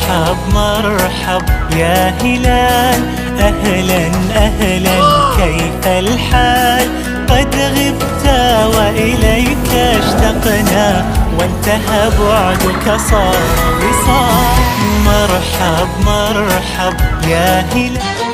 مرحب مرحب يا هلال، أهلا أهلا كيف الحال؟ قد غبت وإليك اشتقنا، وانتهى بعدك صار وصال. مرحب مرحب يا هلال.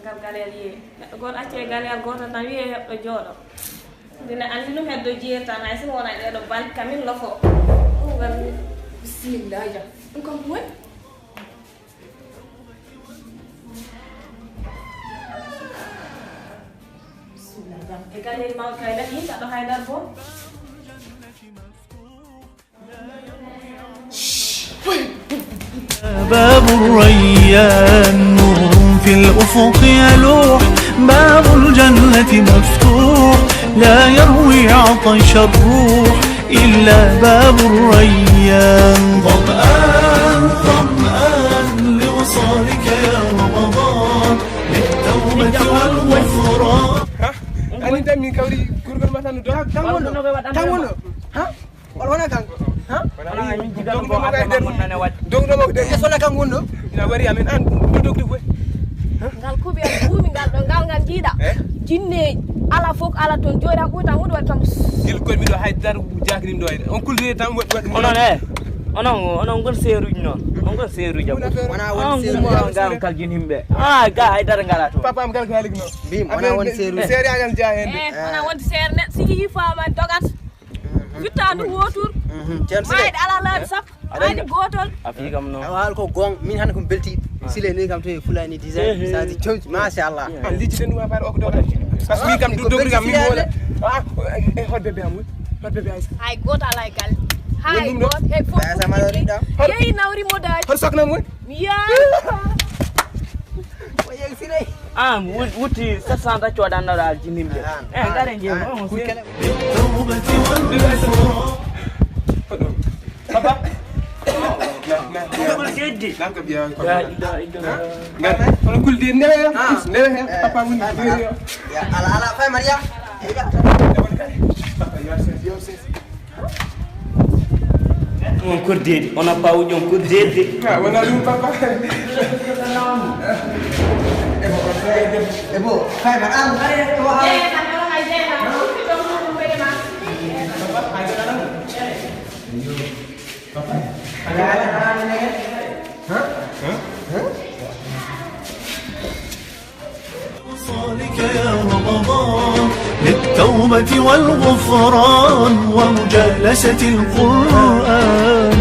ngal galel yi neɗɗo goto acce galel goto tan wiye heɓɗo jooɗo dina andi ɗum heddo jeeri tan hay sino wona ɗeɗo balɗe kamin lofo ɗum ngal bisimillah jam ɗum kam ɗum waɗi bisimillah jam e galel mawɗo kay def yimɓe aɗo haydar bo باب الريان نور في الأفق يلوح، باب الجنة مفتوح لا يروي عطش الروح إلا باب الريان. ظمآن ظمآن لوصالك يا رمضان، للتوبة والغفران. أنت من كوري كوري مثلا تانغونو ها ولا كان ها ولا من جيجا بو ادم من انا وات دون دو دو يسولا كان غوندو ina wari amen an dog dog ngal kubi al bumi ngal do ngal jiida jinne ala fok ala ton jori am buta hudo wat tam gil ko mi do haydar jakrim do on kulde tam wat onon e onon gol seeruji non on gol seeruji jam wana won seeruji ngam kal jin himbe ga haydar ngala to papa am gal galig no bim wana won seeruji seeri agal jahende wana won seer net sigi fama dogat wittadu wotur mayde ala laabi sappo mayde gotol afi kam non wal ko gong min han ko belti sile ni kam to fulani design sadi chonj masha Allah an liji den wa par o ko dogat parce que kam dogri kam mi wala hodde be amul hodde be aysa hay gota ala gal hay got he fo sa malori da yeyi nawri modaj hol sokna mo ya o yel sile wuti 700 codan na dal jin himbe ngare njem on للتوبة والغفران. papa gol jeddi nanka biya ko ya ida ngal on kulde newe newe hen papa mun ya ala ala fay maria ida on kurdedi on a pawuji on kurdedi wona dum papa ebo fay mar an وصالك يا رمضان، للتوبة والغفران ومجالسة القرآن.